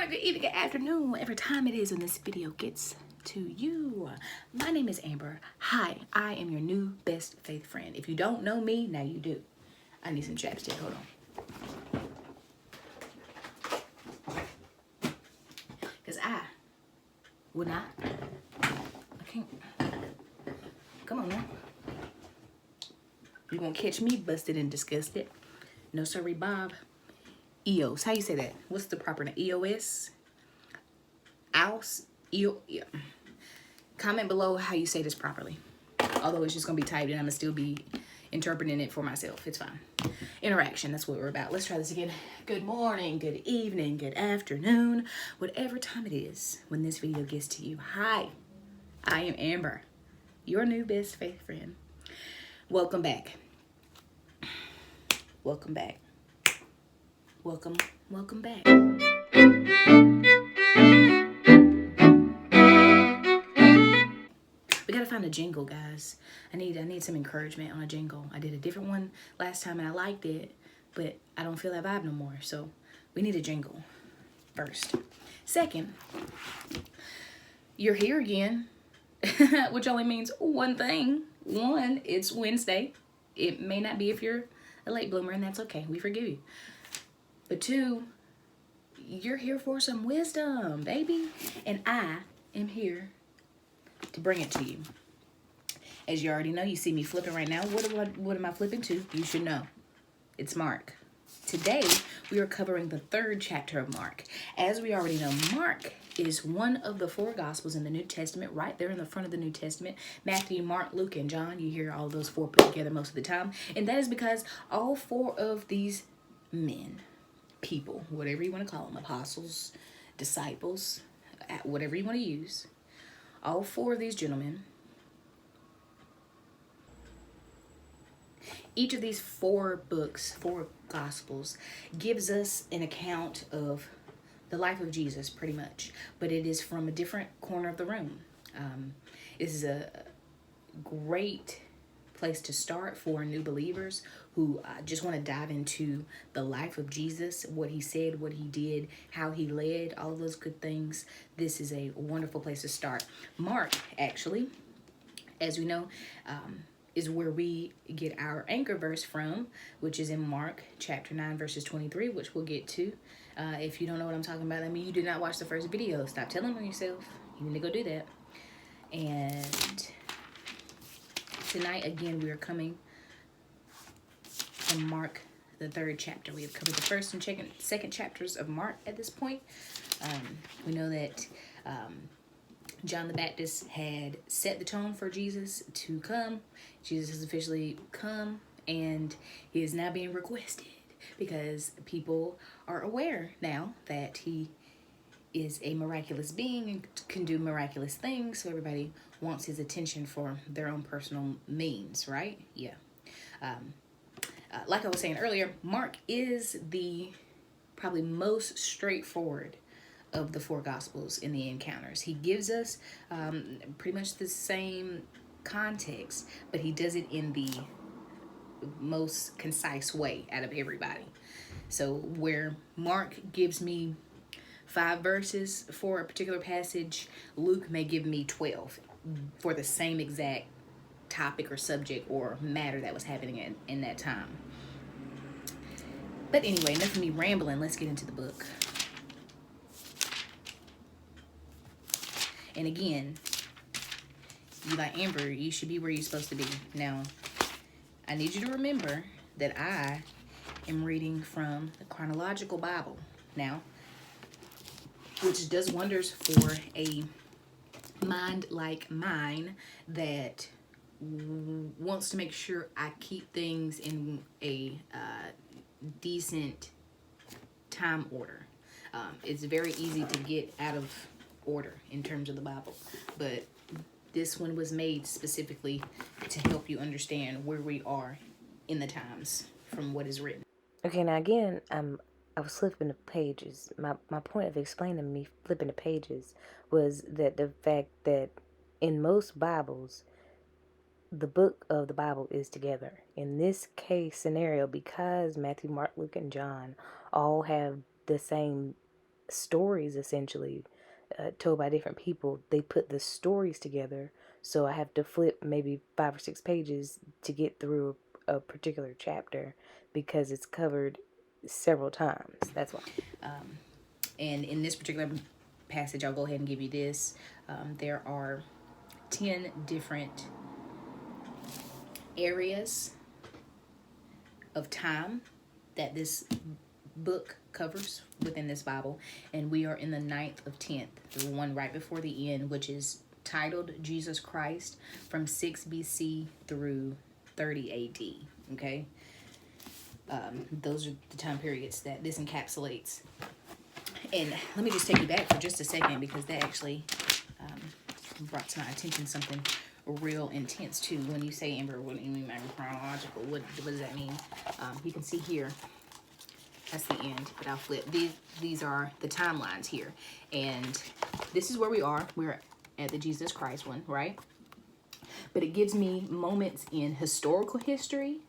morning, good evening, good afternoon, whatever time it is when this video gets to you. My name is Amber. Hi, I am your new best faith friend. If you don't know me, now you do. I need some chapstick. Hold on. Because I would not. I can't. Come on now. You're going to catch me busted and disgusted. No, sorry, Bob. EOS. How you say that? What's the proper name? EOS? Yeah. Comment below how you say this properly. Although it's just going to be typed and I'm going to still be interpreting it for myself. It's fine. Interaction. That's what we're about. Let's try this again. Good morning, good evening, good afternoon. Whatever time it is when this video gets to you. Hi. I am Amber. Your new best faith friend. Welcome back. Welcome back. Welcome back. We gotta find a jingle, guys. I need some encouragement on a jingle. I did a different one last time and I liked it, but I don't feel that vibe no more. So we need a jingle first. Second, you're here again, which only means one thing. One, it's Wednesday. It may not be if you're a late bloomer, and that's okay. We forgive you. But two, you're here for some wisdom, baby. And I am here to bring it to you. As you already know, you see me flipping right now. What am I flipping to? You should know. It's Mark. Today, we are covering the 3rd chapter of Mark. As we already know, Mark is one of the 4 Gospels in the New Testament, right there in the front of the New Testament. Matthew, Mark, Luke, and John. You hear all those 4 put together most of the time. And that is because all 4 of these men, people, whatever you want to call them, apostles, disciples, whatever you want to use, all 4 of these gentlemen, each of these 4 books, 4 Gospels, gives us an account of the life of Jesus, pretty much, but it is from a different corner of the room. This is a great place to start for new believers who just want to dive into the life of Jesus, what he said, what he did, how he led, all of those good things. This is a wonderful place to start. Mark, actually, as we know, is where we get our anchor verse from, which is in Mark chapter 9, verses 23, which we'll get to. If you don't know what I'm talking about, I mean, you did not watch the first video. Stop telling on yourself. You need to go do that. And tonight, again, we are coming from Mark, the 3rd chapter. We have covered the 1st and 2nd chapters of Mark at this point. We know that John the Baptist had set the tone for Jesus to come. Jesus has officially come, and he is now being requested because people are aware now that he is a miraculous being and can do miraculous things. So everybody wants his attention for their own personal means, right? Yeah. Like I was saying earlier, Mark is the probably most straightforward of the 4 Gospels in the encounters. He gives us pretty much the same context, but he does it in the most concise way out of everybody. So where Mark gives me 5 verses for a particular passage, Luke may give me 12 for the same exact topic or subject or matter that was happening in that time. But anyway, enough of me rambling. Let's get into the book. And again, you like Amber, you should be where you're supposed to be. Now, I need you to remember that I am reading from the chronological Bible now, which does wonders for a mind like mine that wants to make sure I keep things in a decent time order. It's very easy to get out of order in terms of the Bible, but this one was made specifically to help you understand where we are in the times from what is written. Okay, now again, I was flipping the pages. My point of explaining me flipping the pages was that the fact that in most Bibles, the book of the Bible is together. In this case scenario, because Matthew, Mark, Luke, and John all have the same stories essentially told by different people. They put the stories together, so I have to flip maybe 5 or 6 pages to get through a particular chapter because it's covered several times. That's why. And in this particular passage, I'll go ahead and give you this. There are 10 different areas of time that this book covers within this Bible, and we are in the 9th of 10th, the one right before the end, which is titled Jesus Christ, from 6 BC through 30 AD. Okay, those are the time periods that this encapsulates. And let me just take you back for just a second, because that actually brought to my attention something real intense too. When you say, Amber, what do you mean by chronological? What does that mean? You can see here, that's the end, but I'll flip. These are the timelines here. And this is where we are. We're at the Jesus Christ one, right? But it gives me moments in historical history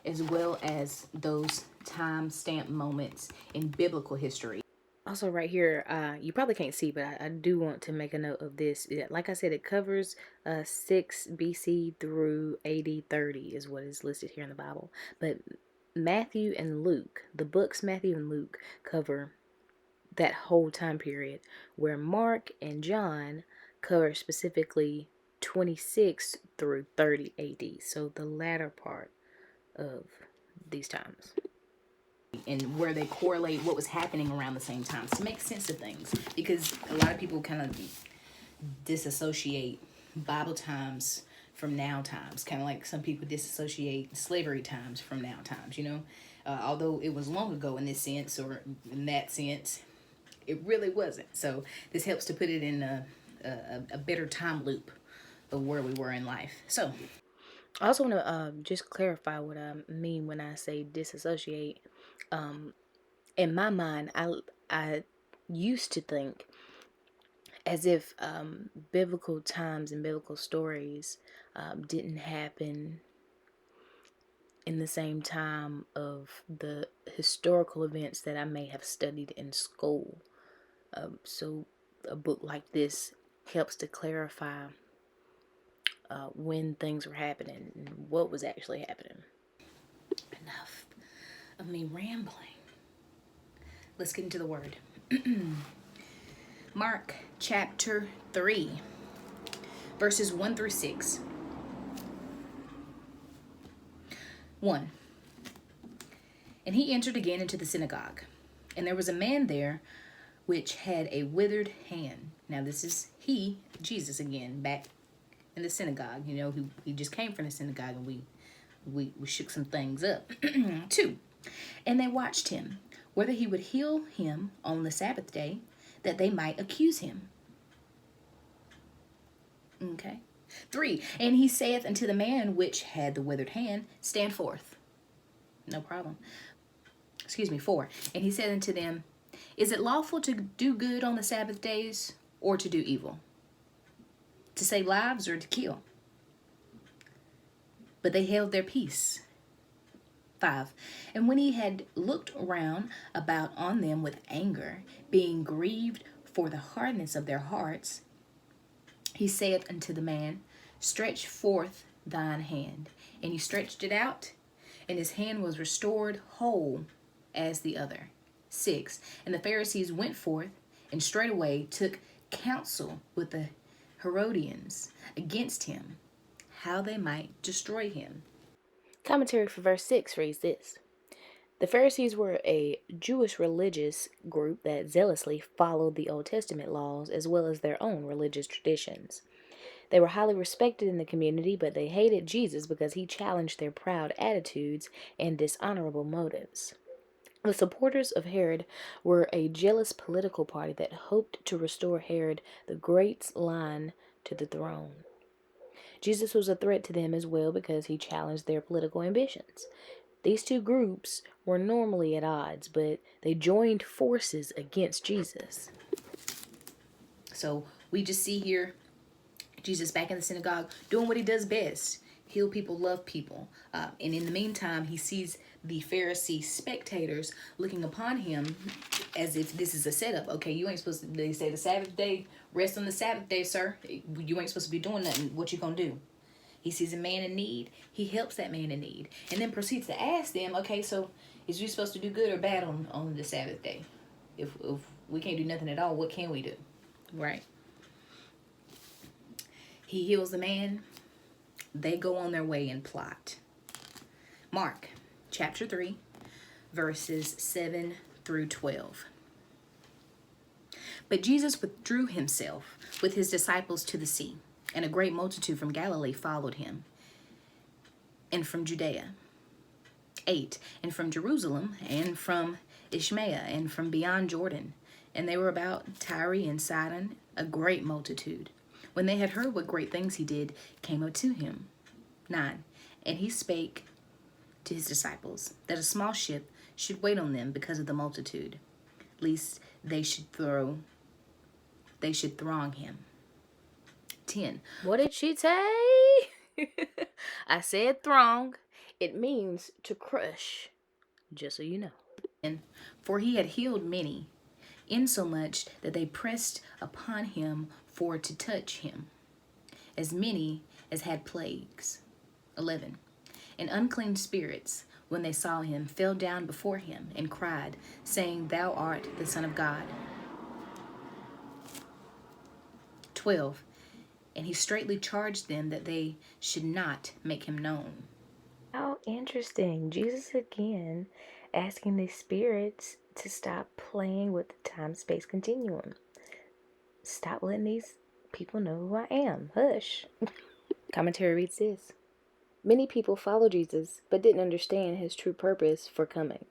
as well as those time-stamp moments in biblical history. Also, right here, you probably can't see, but I do want to make a note of this. Like I said, it covers 6 BC through AD 30 is what is listed here in the Bible. But Matthew and Luke, the books Matthew and Luke, cover that whole time period, where Mark and John cover specifically 26 through 30 AD. So the latter part of these times. And where they correlate what was happening around the same time to make sense of things, because a lot of people kind of disassociate Bible times from now times, kind of like some people disassociate slavery times from now times, although it was long ago in this sense, or in that sense, it really wasn't. So this helps to put it in a better time loop of where we were in life. So I also want to just clarify what I mean when I say disassociate. In my mind, I used to think as if biblical times and biblical stories didn't happen in the same time of the historical events that I may have studied in school. So a book like this helps to clarify when things were happening and what was actually happening. enough of me rambling. Let's get into the word. Mark chapter 3, verses 1 through 6. 1. And he entered again into the synagogue, and there was a man there which had a withered hand. Now this is he, Jesus again, back in the synagogue. He just came from the synagogue, and we shook some things up. 2. And they watched him, whether he would heal him on the Sabbath day, that they might accuse him. Okay. 3. And he saith unto the man which had the withered hand, stand forth. No problem. 4. And he said unto them, is it lawful to do good on the Sabbath days, or to do evil? To save lives, or to kill? But they held their peace. 5. And when he had looked round about on them with anger, being grieved for the hardness of their hearts, he saith unto the man, stretch forth thine hand. And he stretched it out, and his hand was restored whole as the other. 6. And the Pharisees went forth, and straightway took counsel with the Herodians against him, how they might destroy him. Commentary for verse 6 reads this. The Pharisees were a Jewish religious group that zealously followed the Old Testament laws as well as their own religious traditions. They were highly respected in the community, but they hated Jesus because he challenged their proud attitudes and dishonorable motives. The supporters of Herod were a jealous political party that hoped to restore Herod the Great's line to the throne. Jesus was a threat to them as well because he challenged their political ambitions. These two groups were normally at odds, but they joined forces against Jesus. So we just see here Jesus back in the synagogue doing what he does best. Heal people, love people. And in the meantime, he sees the Pharisee spectators looking upon him as if this is a setup. Okay, you ain't supposed to, they say the Sabbath day, rest on the Sabbath day, sir. You ain't supposed to be doing nothing. What you gonna do? He sees a man in need. He helps that man in need. And then proceeds to ask them, okay, so is you supposed to do good or bad on the Sabbath day? If we can't do nothing at all, what can we do? Right? He heals the man. They go on their way and plot. Mark chapter 3, verses 7 through 12. But Jesus withdrew himself with his disciples to the sea, and a great multitude from Galilee followed him, and from Judea, 8, and from Jerusalem, and from Ishmael, and from beyond Jordan. And they were about Tyre and Sidon, a great multitude. When they had heard what great things he did, came up to him. 9. And he spake to his disciples that a small ship should wait on them because of the multitude, lest they should throng him. 10. What did she say? I said throng. It means to crush, just so you know. And for he had healed many, insomuch that they pressed upon him for to touch him, as many as had plagues. 11. And unclean spirits, when they saw him, fell down before him and cried, saying, Thou art the Son of God. 12. And he straitly charged them that they should not make him known. How interesting. Jesus again asking these spirits to stop playing with the time-space continuum. Stop letting these people know who I am. Hush. Commentary reads this. Many people followed Jesus, but didn't understand his true purpose for coming.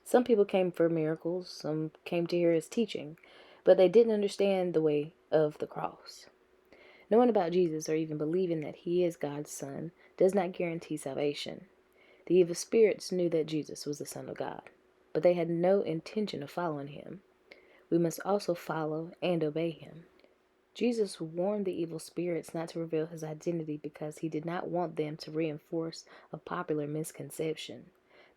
Some people came for miracles, some came to hear his teaching, but they didn't understand the way of the cross. Knowing about Jesus or even believing that he is God's son does not guarantee salvation. The evil spirits knew that Jesus was the Son of God, but they had no intention of following him. We must also follow and obey him. Jesus warned the evil spirits not to reveal his identity because he did not want them to reinforce a popular misconception.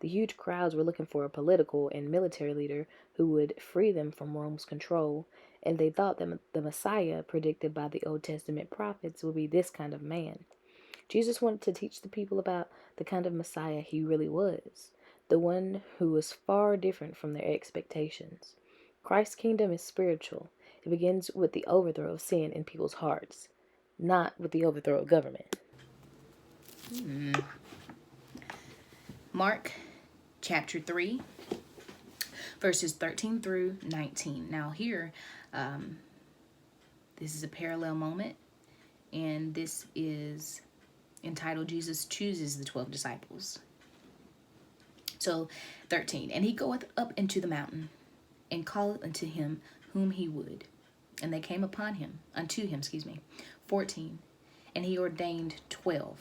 The huge crowds were looking for a political and military leader who would free them from Rome's control, and they thought that the Messiah predicted by the Old Testament prophets would be this kind of man. Jesus wanted to teach the people about the kind of Messiah he really was, the one who was far different from their expectations. Christ's kingdom is spiritual. It begins with the overthrow of sin in people's hearts, not with the overthrow of government. Mark chapter 3, verses 13 through 19. Now here, this is a parallel moment, and this is entitled Jesus Chooses the 12 Disciples. So 13, and he goeth up into the mountain, and calleth unto him whom he would. And they came unto him. 14, and he ordained 12,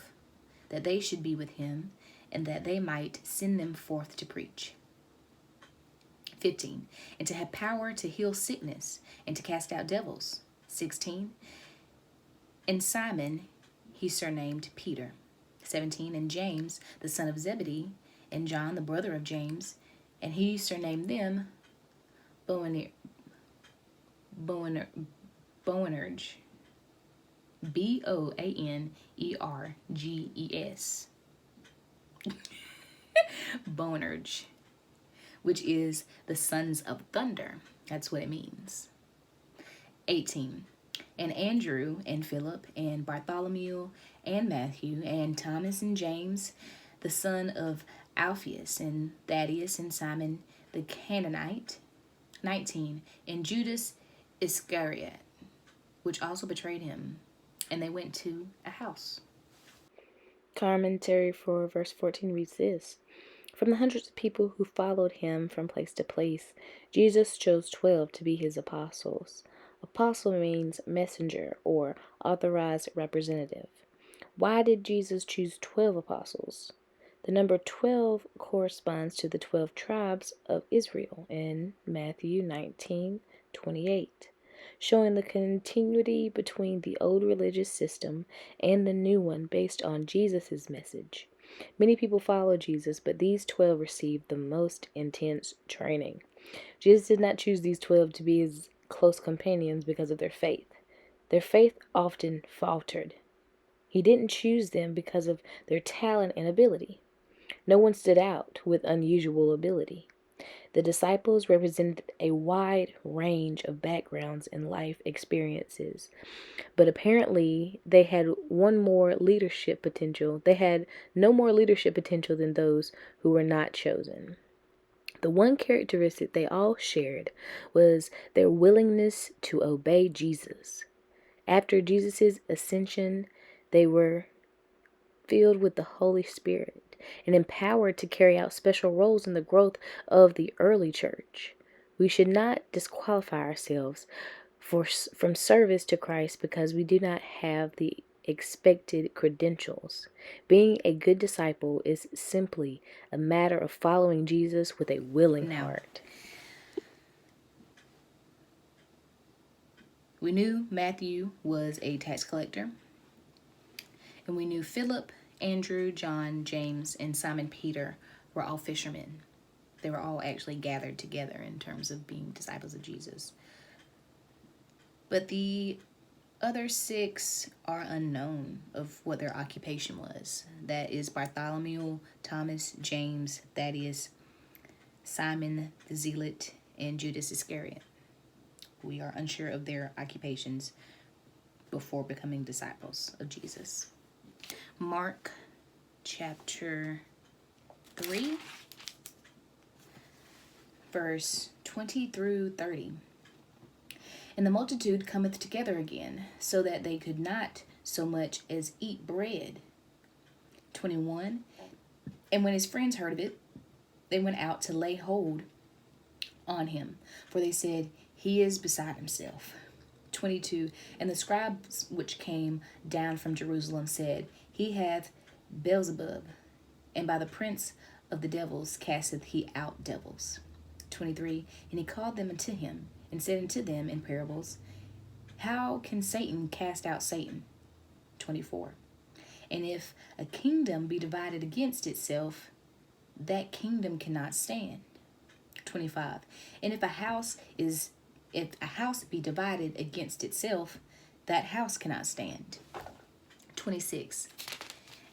that they should be with him, and that they might send them forth to preach. 15, and to have power to heal sickness, and to cast out devils. 16, and Simon he surnamed Peter. 17, and James the son of Zebedee, and John the brother of James, and he surnamed them Boanerges. Boanerges. Boanerge, which is the sons of thunder. That's what it means. 18. And Andrew and Philip and Bartholomew and Matthew and Thomas and James, the son of Alphaeus, and Thaddeus and Simon the Canaanite. 19. And Judas Iscariot, which also betrayed him. And they went to a house. Commentary for verse 14 reads this. From the hundreds of people who followed him from place to place, Jesus chose 12 to be his apostles. Apostle means messenger or authorized representative. Why did Jesus choose 12 apostles? The number 12 corresponds to the 12 tribes of Israel in Matthew 19:28, showing the continuity between the old religious system and the new one based on Jesus' message. Many people follow Jesus, but these 12 received the most intense training. Jesus did not choose these 12 to be his close companions because of their faith. Their faith often faltered. He didn't choose them because of their talent and ability. No one stood out with unusual ability. The disciples represented a wide range of backgrounds and life experiences, but apparently they had one more leadership potential. They had no more leadership potential than those who were not chosen. The one characteristic they all shared was their willingness to obey Jesus. After Jesus' ascension, they were filled with the Holy Spirit and empowered to carry out special roles in the growth of the early church. We should not disqualify ourselves from service to Christ because we do not have the expected credentials. Being a good disciple is simply a matter of following Jesus with a willing heart. We knew Matthew was a tax collector, and we knew Philip, Andrew, John, James, and Simon Peter were all fishermen. They were all actually gathered together in terms of being disciples of Jesus. But the other 6 are unknown of what their occupation was. That is Bartholomew, Thomas, James, Thaddeus, Simon the Zealot, and Judas Iscariot. We are unsure of their occupations before becoming disciples of Jesus. Mark chapter 3, verse 20 through 30. And the multitude cometh together again, so that they could not so much as eat bread. 21. And when his friends heard of it, they went out to lay hold on him, for they said, He is beside himself. 22. And the scribes which came down from Jerusalem said, He hath Beelzebub, and by the prince of the devils casteth he out devils. 23. And he called them unto him, and said unto them in parables, How can Satan cast out Satan? 24. And if a kingdom be divided against itself, that kingdom cannot stand. 25. And if a house be divided against itself, that house cannot stand. 26.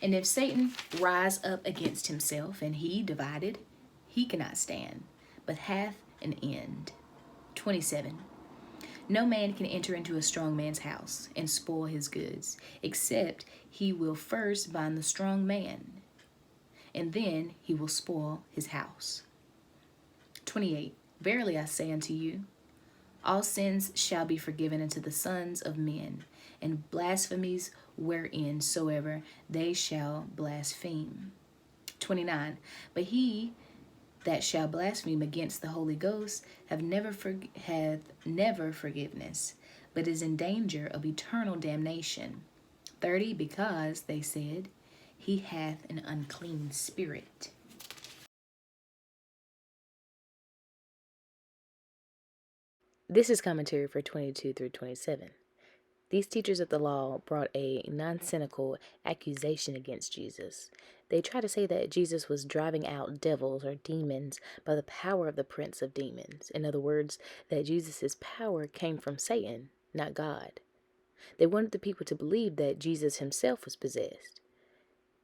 And if Satan rise up against himself, and he divided, he cannot stand, but hath an end. 27. No man can enter into a strong man's house and spoil his goods, except he will first bind the strong man, and then he will spoil his house. 28. Verily I say unto you, all sins shall be forgiven unto the sons of men, and blasphemies wherein soever they shall blaspheme. 29. But he that shall blaspheme against the Holy Ghost hath never forgiveness, but is in danger of eternal damnation. 30. Because, they said, he hath an unclean spirit. This is commentary for 22 through 27. These teachers of the law brought a non-cynical accusation against Jesus. They tried to say that Jesus was driving out devils or demons by the power of the prince of demons. In other words, that Jesus' power came from Satan, not God. They wanted the people to believe that Jesus himself was possessed.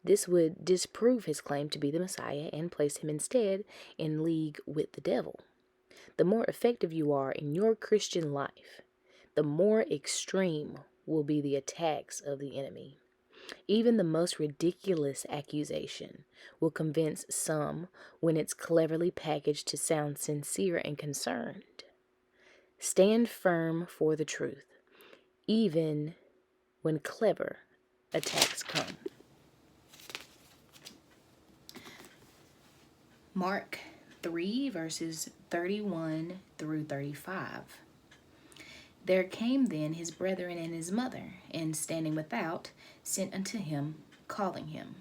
This would disprove his claim to be the Messiah and place him instead in league with the devil. The more effective you are in your Christian life, the more extreme will be the attacks of the enemy. Even the most ridiculous accusation will convince some when it's cleverly packaged to sound sincere and concerned. Stand firm for the truth, even when clever attacks come. Mark 3, verses 31 through 35. There came then his brethren and his mother, and standing without, sent unto him, calling him.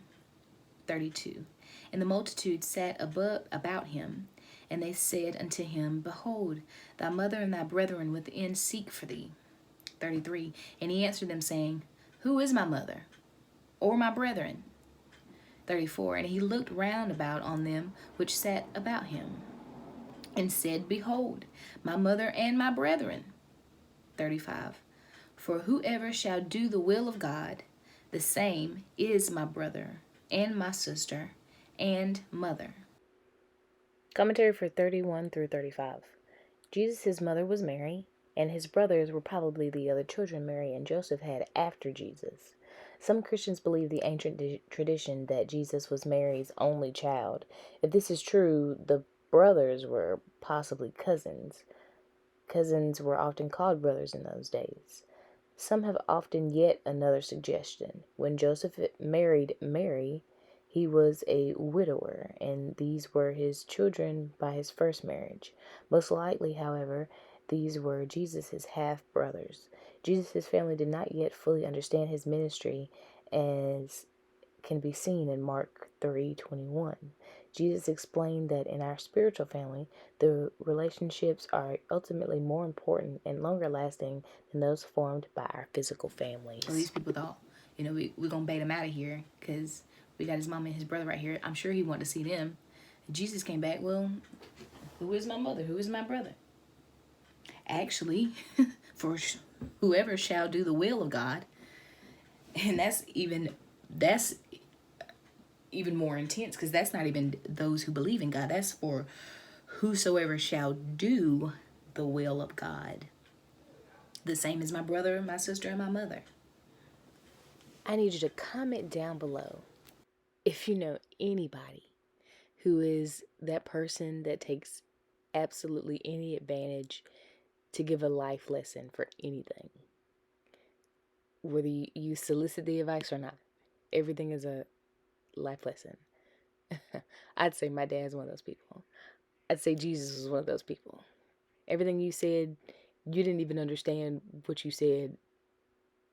32. And the multitude sat about him, and they said unto him, Behold, thy mother and thy brethren within seek for thee. 33. And he answered them, saying, Who is my mother, or my brethren? 34. And he looked round about on them which sat about him, and said, Behold, my mother and my brethren. 35. For whoever shall do the will of God, the same is my brother and my sister and mother. Commentary for 31 through 35. Jesus' mother was Mary, and his brothers were probably the other children Mary and Joseph had after Jesus. Some Christians believe the ancient tradition that Jesus was Mary's only child. If this is true, the brothers were possibly cousins. Cousins were often called brothers in those days. Some have often yet another suggestion. When Joseph married Mary, he was a widower, and these were his children by his first marriage. Most likely, however, these were Jesus' half-brothers. Jesus' family did not yet fully understand his ministry, as can be seen in Mark 3:21. Jesus explained that in our spiritual family, the relationships are ultimately more important and longer lasting than those formed by our physical families. Well, these people thought, we're going to bait him out of here because we got his mom and his brother right here. I'm sure he wanted to see them. Jesus came back, well, who is my mother? Who is my brother? Actually, for whoever shall do the will of God, and that's even more intense, because that's not even those who believe in God. That's for whosoever shall do the will of God. The same as my brother, my sister, and my mother. I need you to comment down below if you know anybody who is that person that takes absolutely any advantage to give a life lesson for anything. Whether you solicit the advice or not, everything is a life lesson. I'd say my dad's one of those people. I'd say Jesus was one of those people. Everything you said, you didn't even understand what you said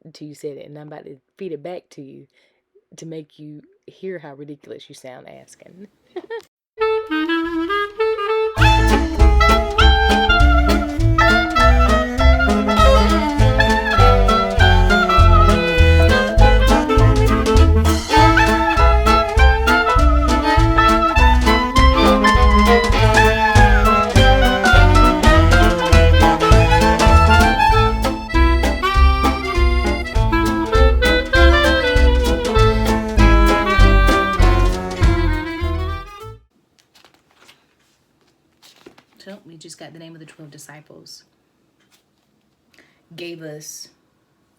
until you said it, and I'm about to feed it back to you to make you hear how ridiculous you sound asking. So we just got the name of the 12 disciples. Gave us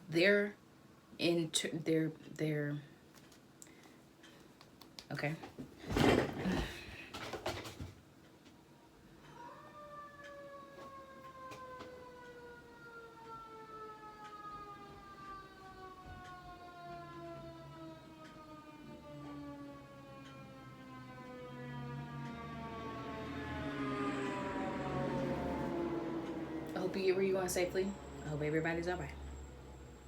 their okay. I hope you get where you're going safely. I hope everybody's all right.